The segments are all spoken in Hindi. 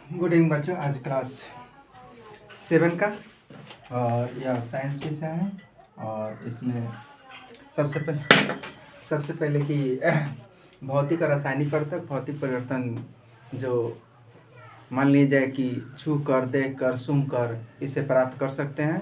गुड इवनिंग बच्चों। आज क्लास 7 का और यह साइंस विषय है। और इसमें सबसे पहले कि भौतिक और रासायनिक परिवर्तन। भौतिक परिवर्तन जो मान लीजिए कि छू कर, देख कर, सूंघ कर इसे प्राप्त कर सकते हैं।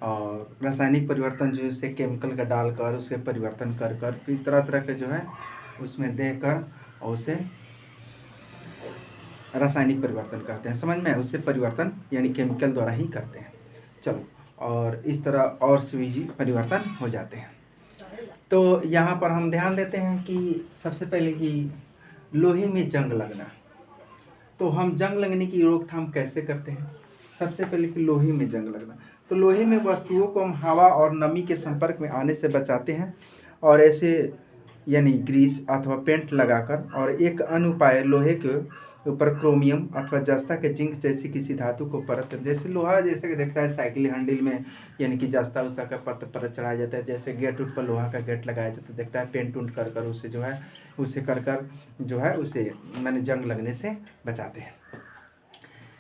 और रासायनिक परिवर्तन जो इसे केमिकल का डालकर उसे परिवर्तन कर कर फिर तरह तरह के जो है उसमें देख कर और उसे रासायनिक परिवर्तन कहते हैं। समझ में? उससे परिवर्तन यानी केमिकल द्वारा ही करते हैं। चलो, और इस तरह और भी परिवर्तन हो जाते हैं। तो यहाँ पर हम ध्यान देते हैं कि सबसे पहले कि लोहे में जंग लगना। तो हम जंग लगने की रोकथाम कैसे करते हैं? सबसे पहले कि लोहे में जंग लगना, तो लोहे में वस्तुओं को हम हवा और नमी के संपर्क में आने से बचाते हैं और ऐसे यानी ग्रीस अथवा पेंट लगाकर। और एक अन्य उपाय लोहे के ऊपर क्रोमियम अथवा जस्ता के जिंक जैसी किसी धातु को परत, जैसे लोहा जैसे कि देखता है साइकिल हैंडल में यानी कि जस्ता उस्ता का परत चढ़ाया जाता है। जैसे गेट उट पर लोहा का गेट लगाया जाता है, देखता है पेंट उंट कर कर उसे जो है उसे कर कर जो है उसे मैंने जंग लगने से बचाते हैं।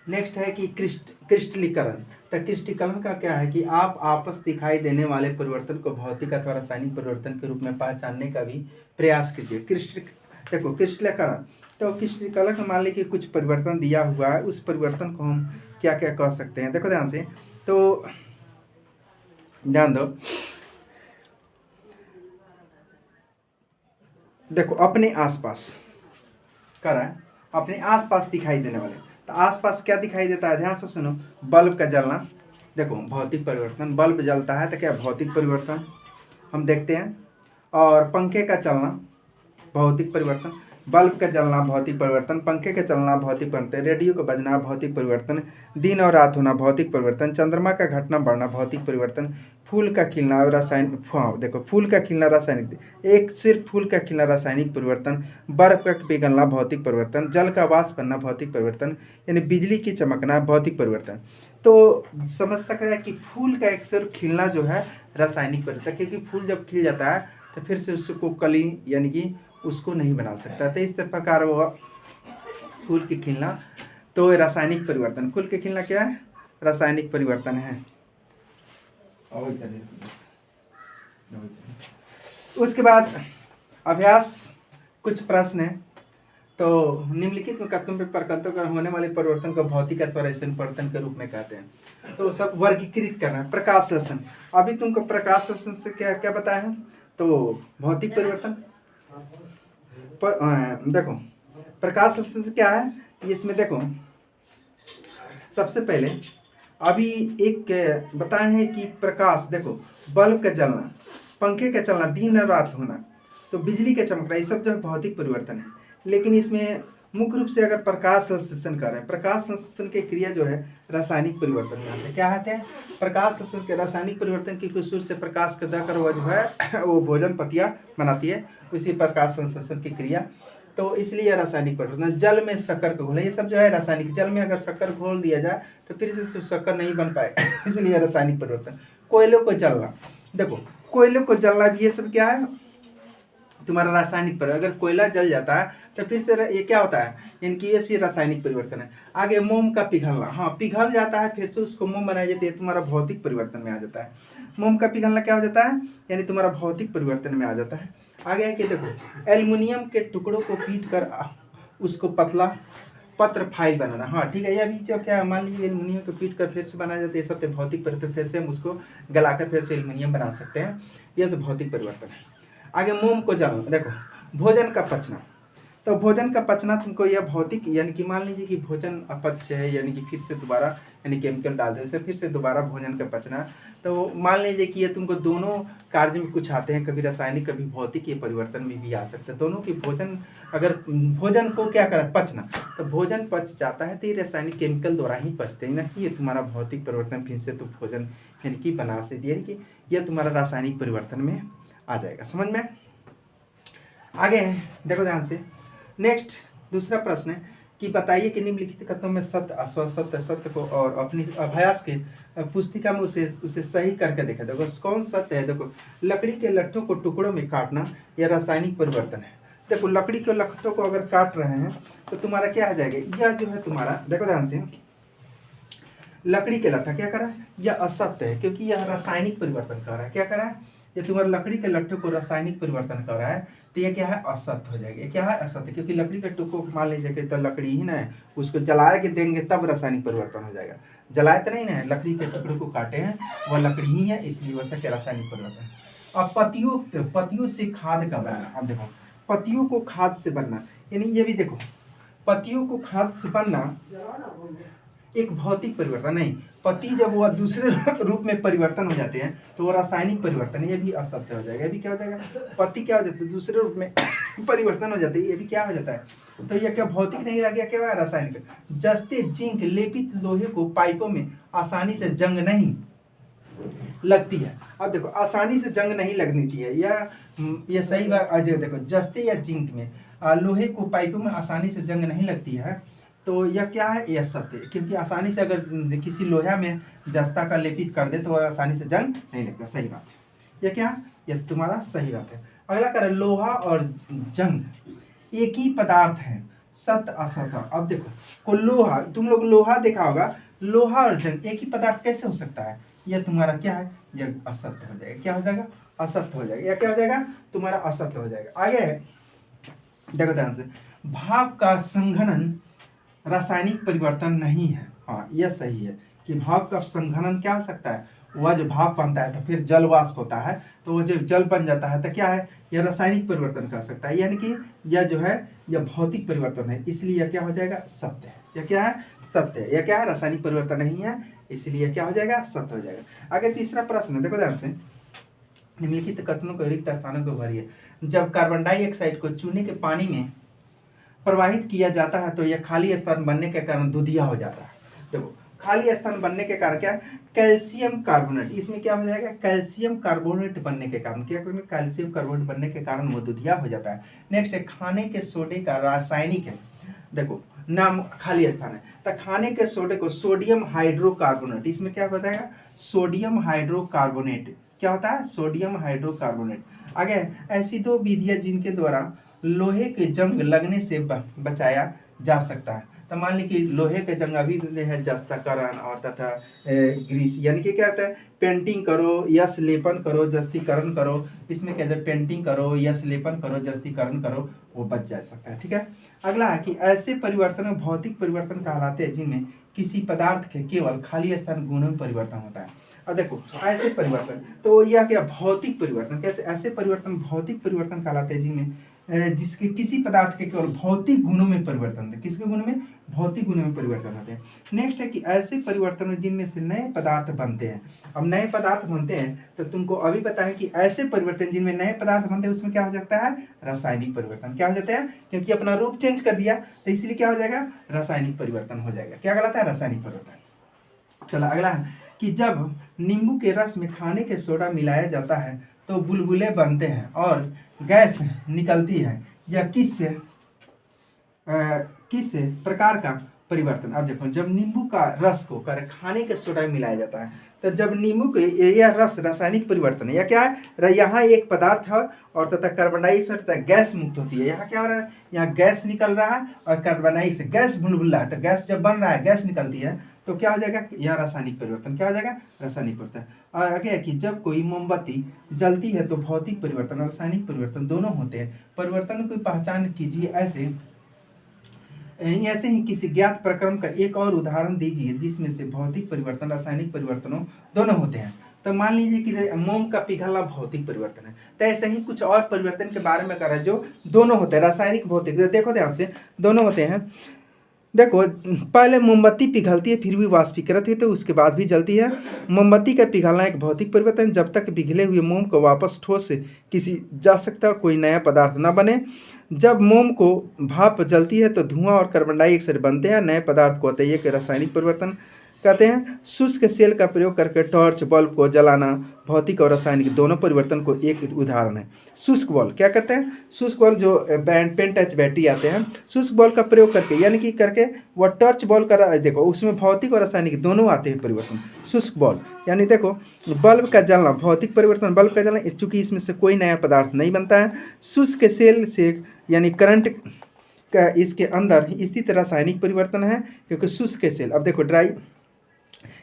नेक्स्ट है कि क्रिस्टलीकरण। तो क्रिस्टलीकरण का क्या है कि आप आपस दिखाई देने वाले परिवर्तन को भौतिक अथवा रासायनिक परिवर्तन के रूप में पहचानने का भी प्रयास कीजिए। देखो क्रिस्टलीकरण, तो क्रिस्टलीकरण मान लीजिए कि कुछ परिवर्तन दिया हुआ है, उस परिवर्तन को हम क्या क्या कह सकते हैं। देखो ध्यान से, तो ध्यान दो। देखो अपने आसपास कर रहा है, अपने आसपास दिखाई देने वाले। तो आसपास क्या दिखाई देता है? ध्यान से सुनो। बल्ब का जलना, देखो भौतिक परिवर्तन। बल्ब जलता है तो क्या भौतिक परिवर्तन हम देखते हैं। और पंखे का चलना भौतिक परिवर्तन। बल्ब का जलना भौतिक परिवर्तन, पंखे का चलना भौतिक परिवर्तन, रेडियो का बजना भौतिक परिवर्तन, दिन और रात होना भौतिक परिवर्तन, चंद्रमा का घटना बढ़ना भौतिक परिवर्तन, फूल का खिलना रासायनिक। हाँ देखो, फूल का खिलना रासायनिक, एक सिर्फ फूल का खिलना रासायनिक परिवर्तन, बर्फ का पिघलना भौतिक परिवर्तन, जल का वाष्प बनना भौतिक परिवर्तन, यानी बिजली की चमकना भौतिक परिवर्तन। तो समझ सकते हैं कि फूल का एक सिर्फ खिलना जो है रासायनिक परिवर्तन, क्योंकि फूल जब खिल जाता है तो फिर से उसको कली यानी कि उसको नहीं बना सकता। तो इस प्रकार वो फूल के खिलना तो रासायनिक परिवर्तन। फूल के खिलना क्या है? रासायनिक परिवर्तन है। उसके बाद अभ्यास कुछ प्रश्न है। तो निम्नलिखित में कथनों पर परतंत्रों पर होने वाले परिवर्तन को भौतिक अथवा रासायनिक परिवर्तन के रूप में कहते हैं। तो सब वर्गीकृत करना है। प्रकाश संश्लेषण, अभी तुमको प्रकाश संश्लेषण से क्या क्या बताया है? तो भौतिक परिवर्तन पर देखो प्रकाश संश्लेषण से क्या है इसमें। देखो सबसे पहले अभी एक बताए हैं कि प्रकाश, देखो बल्ब का जलना, पंखे का चलना, दिन और रात होना, तो बिजली का चमकना, ये सब जो है भौतिक परिवर्तन है। लेकिन इसमें मुख्य रूप से अगर प्रकाश संश्लेषण कर रहे हैं, प्रकाश संश्लेषण की क्रिया जो है रासायनिक परिवर्तन में आते हैं। क्या आते हैं? प्रकाश संश्लेषण के रासायनिक परिवर्तन की सूर्य से प्रकाश का देकर वह जो है वो भोजन पत्तियां बनाती है, उसी प्रकाश संश्लेषण की क्रिया। तो इसलिए रासायनिक परिवर्तन। जल में शक्कर को घोलना, ये सब जो है रासायनिक। जल में अगर शक्कर घोल दिया जाए तो फिर से शक्कर नहीं बन पाए इसलिए रासायनिक परिवर्तन। कोयलों को जलना, देखो कोयलों को जलना भी ये सब क्या है? तुम्हारा रासायनिक परिवर्तन। अगर कोयला जल जाता है तो फिर से ये क्या होता है? इनकी ये रासायनिक परिवर्तन है। आगे मोम का पिघलना, हाँ पिघल जाता है फिर से उसको मोम बनाई जाती है, तुम्हारा भौतिक परिवर्तन में आ जाता है। मोम का पिघलना क्या हो जाता है? यानी तुम्हारा भौतिक परिवर्तन में आ जाता है। आगे है कि देखो एल्युमिनियम के टुकड़ों को पीट कर उसको पतला पत्र फाइल बनाना, हाँ ठीक है। ये अभी जो क्या मान लीजिए एल्युमिनियम को पीट कर फिर से बनाया जाता है, ये सब भौतिक परिवर्तन। फिर से हम उसको गलाकर फिर से एल्युमिनियम बना सकते हैं, ये सब भौतिक परिवर्तन है। आगे मोम को जलाना, देखो भोजन का पचना, तो भोजन का पचना तुमको यह भौतिक यानी कि मान लीजिए कि भोजन अपच है यानी कि फिर से दोबारा यानी केमिकल डाल दे से फिर से दोबारा भोजन का पचना। तो मान लीजिए कि ये तुमको दोनों कार्य में कुछ आते हैं, कभी रासायनिक कभी भौतिक, ये परिवर्तन में भी आ सकते हैं दोनों की। भोजन अगर भोजन को क्या करें पचना, तो भोजन पच जाता है तो ये रासायनिक केमिकल द्वारा ही पचते हैं ना, कि ये तुम्हारा भौतिक परिवर्तन फिर से तो भोजन यानी कि बना से दिए कि यह तुम्हारा रासायनिक परिवर्तन में आ जाएगा। समझ में? आगे देखो ध्यान से। नेक्स्ट दूसरा प्रश्न है कि बताइए कि निम्नलिखित कथनों में सत्य असत्य सत्य को और अपनी अभ्यास के पुस्तिका में उसे सही करके देखा। देखो कौन सत्य है? देखो लकड़ी के लट्ठों को टुकड़ों में काटना यह रासायनिक परिवर्तन है। देखो लकड़ी के लट्ठों को अगर काट रहे हैं तो तुम्हारा क्या आ जाएगा, यह जो है तुम्हारा, देखो ध्यान से, लकड़ी के लट्ठा क्या करा है, यह असत्य है क्योंकि यह रासायनिक परिवर्तन कर रहा है। क्या करा है, ये तुम्हारा लकड़ी के लट्ठे को रासायनिक परिवर्तन कर रहा है, तो ये क्या है, असत्य हो जाएगा। ये क्या है, असत्य, क्योंकि लकड़ी के टुकड़ों को मान लीजिए कि तो लकड़ी ही ना है, उसको जला के देंगे तब रासायनिक परिवर्तन हो जाएगा। जलाए तो नहीं ना, लकड़ी के टुकड़ों को काटे हैं वह लकड़ी ही है, इसलिए वैसा क्या रासायनिक परिवर्तन। अब पतियों से खाद का बनना, अब देखो पतियों को खाद से बनना, यानी ये भी देखो पतियों को खाद से बनना एक भौतिक परिवर्तन नहीं, पति जब वह दूसरे रूप में परिवर्तन हो जाते हैं तो वो रासायनिक परिवर्तन है, ये भी असत्य हो जाएगा। ये भी क्या हो जाएगा, पति क्या हो जाता है, दूसरे रूप में परिवर्तन हो जाते हैं, ये भी क्या हो जाता है, तो यह क्या भौतिक नहीं रह गया, क्या हुआ, रासायनिक। जस्ते जिंक लेपित लोहे को पाइपों में आसानी से जंग नहीं लगती है। अब देखो आसानी से जंग नहीं लगनी थी है, यह सही बात। आज देखो जस्ते या जिंक में लोहे को पाइपों में आसानी से जंग नहीं लगती है, तो यह क्या है, यह सत्य, क्योंकि आसानी से अगर किसी लोहा में जस्ता का लेपित कर दे तो वह आसानी से जंग नहीं लगता, सही बात है। यह क्या, यह तुम्हारा सही बात है। अगला कर, लोहा और जंग एक ही पदार्थ है, सत्य असत्य। अब देखो को लोहा, तुम लोग लोहा देखा होगा, लोहा और जंग एक ही पदार्थ कैसे हो सकता है, यह तुम्हारा क्या है, यह असत्य हो जाएगा। क्या हो जाएगा, असत्य हो जाएगा। यह क्या हो जाएगा, तुम्हारा असत्य हो जाएगा। आगे देखो ध्यान से, भाप का संघनन रासायनिक परिवर्तन नहीं है। हाँ यह सही है कि भाप का संघनन क्या हो सकता है, वह जो भाप बनता है तो फिर जल वाष्प होता है, तो वह जो जल बन जाता है तो क्या है, यह रासायनिक परिवर्तन कर सकता है, यानी कि यह जो है यह भौतिक परिवर्तन है, इसलिए यह क्या हो जाएगा, सत्य है। यह क्या है, सत्य है। यह क्या है, रासायनिक परिवर्तन नहीं है, इसलिए क्या हो जाएगा, सत्य हो जाएगा। आगे तीसरा प्रश्न देखो ध्यान से, निम्नलिखित कथनों को रिक्त स्थानों को भरिए। जब कार्बन डाइऑक्साइड को चूने के पानी में प्रवाहित किया जाता है तो यह खाली स्थान बनने के कारण दूधिया हो जाता है। देखो खाली स्थान बनने के कारण क्या, कैल्शियम कार्बोनेट, इसमें क्या हो जाएगा, कैल्शियम कार्बोनेट बनने के कारण क्या, कैल्शियम कार्बोनेट बनने के कारण वो दूधिया हो जाता है। नेक्स्ट है, खाने के सोडे का रासायनिक है, देखो नाम खाली स्थान है, तो खाने के सोडे को सोडियम हाइड्रोकार्बोनेट, इसमें क्या बताएगा, सोडियम हाइड्रोकार्बोनेट, क्या होता है, सोडियम हाइड्रोकार्बोनेट। आगे ऐसी दो विधियां जिनके द्वारा लोहे के जंग लगने से बचाया जा सकता है। तो मान ली कि लोहे के जंग अभी है जस्ताकरण और तथा ग्रीस, यानी कि क्या होता है, पेंटिंग करो, यश लेपन करो, जस्तीकरण करो, इसमें क्या है, पेंटिंग करो, यश लेपन करो, जस्तीकरण करो, वो बच जा सकता है। ठीक है। अगला है कि ऐसे परिवर्तन भौतिक परिवर्तन कहलाते हैं जिनमें किसी पदार्थ के केवल खाली स्थान गुणों में परिवर्तन होता है। और देखो ऐसे परिवर्तन, तो यह क्या भौतिक परिवर्तन, कैसे ऐसे परिवर्तन भौतिक परिवर्तन कहलाते हैं जिनमें जिसके किसी पदार्थ के केवल भौतिक गुणों में परिवर्तन होते हैं, किसके गुणों में, भौतिक गुणों में परिवर्तन होते हैं। नेक्स्ट है कि ऐसे परिवर्तन जिनमें से नए पदार्थ बनते हैं। अब नए पदार्थ बनते हैं तो तुमको अभी पता है कि ऐसे परिवर्तन जिनमें नए पदार्थ बनते हैं उसमें क्या हो सकता है, रासायनिक परिवर्तन। क्या हो जाता है, क्योंकि अपना रूप चेंज कर दिया तो इसलिए क्या हो जाएगा, रासायनिक परिवर्तन हो जाएगा। क्या कहलाता है, रासायनिक परिवर्तन। चलो अगला है कि जब नींबू के रस में खाने के सोडा मिलाया जाता है तो बुलबुले बनते हैं और गैस निकलती है, यह किस प्रकार का परिवर्तन। अब देखो जब नींबू का रस को खाने के सोडा में मिलाया जाता है तो जब नींबू के यह रस रासायनिक परिवर्तन है, या क्या है, यहाँ एक पदार्थ है और तथा कार्बन डाइऑक्साइड तथा गैस मुक्त होती है। यहाँ क्या हो रहा है, यहाँ गैस निकल रहा है और कार्बन डाइऑक्साइड गैस बुलबुला है, तो गैस जब बन रहा है, गैस निकलती है, तो क्या हो जाएगा, यह रासायनिक परिवर्तन। क्या हो जाएगा, रासायनिक परिवर्तन। और आगे कि जब कोई मोमबत्ती जलती है तो भौतिक परिवर्तन और रासायनिक परिवर्तन दोनों होते हैं। परिवर्तन की पहचान कीजिए। ऐसे ही किसी ज्ञात प्रक्रम का एक और उदाहरण दीजिए जिसमें से भौतिक परिवर्तन रासायनिक परिवर्तनों दोनों होते हैं। तो मान लीजिए कि मोम का पिघलना भौतिक परिवर्तन है, तो ऐसे ही कुछ और परिवर्तन के बारे में करें जो दोनों होते हैं, रासायनिक भौतिक। देखो ध्यान से, दोनों होते हैं। देखो पहले मोमबत्ती पिघलती है फिर भी वाष्पीकृत होती है, उसके बाद भी जलती है। मोमबत्ती का पिघलना एक भौतिक परिवर्तन, जब तक पिघले हुए मोम को वापस ठोस से किसी जा सकता कोई नया पदार्थ न बने। जब मोम को भाप जलती है तो धुआं और कार्बन डाइऑक्साइड बनते हैं, नए पदार्थ को होते हैं, एक रासायनिक परिवर्तन। कहते हैं शुष्क सेल का प्रयोग करके टॉर्च बल्ब को जलाना भौतिक और रासायनिक दोनों परिवर्तन को एक उदाहरण है। शुष्क बल्ब क्या करते हैं, शुष्क बल्ब जो पेन टच बैटरी आते हैं, शुष्क बल्ब का प्रयोग करके यानी कि करके वह टॉर्च बल्ब का देखो उसमें भौतिक और रासायनिक दोनों आते हैं परिवर्तन। शुष्क बल्ब यानी देखो बल्ब का जलना भौतिक परिवर्तन, बल्ब का जलना चूंकि इसमें से कोई नया पदार्थ नहीं बनता है। शुष्क सेल से यानी करंट का इसके अंदर स्थित रासायनिक परिवर्तन है, क्योंकि शुष्क सेल, अब देखो ड्राई,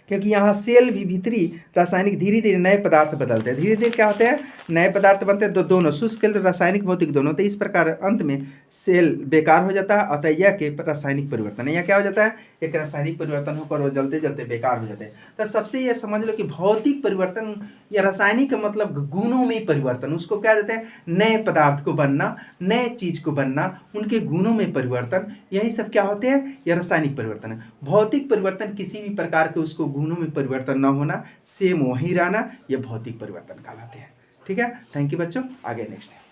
क्योंकि यहाँ सेल भी भीतरी रासायनिक धीरे धीरे नए पदार्थ बदलते हैं, धीरे धीरे क्या होते हैं नए पदार्थ बनते हैं, दोनों शुष्क सेल रासायनिक भौतिक दोनों। तो इस प्रकार अंत में सेल बेकार हो जाता है, अतः यह के रासायनिक परिवर्तन है। यह क्या हो जाता है, एक रासायनिक परिवर्तन होकर वो जलते जलते बेकार हो जाते हैं। तो सबसे यह समझ लो कि भौतिक परिवर्तन या रासायनिक का मतलब गुणों में परिवर्तन, उसको क्या कहते हैं नए पदार्थ को बनना, नए चीज को बनना, उनके गुणों में परिवर्तन, यही सब क्या होते हैं, यह रासायनिक परिवर्तन है। भौतिक परिवर्तन किसी भी प्रकार के उसको गुणों में परिवर्तन न होना, सेम वहीं रहना, यह भौतिक परिवर्तन कहलाते हैं। ठीक है, थैंक यू बच्चों, आगे नेक्स्ट है।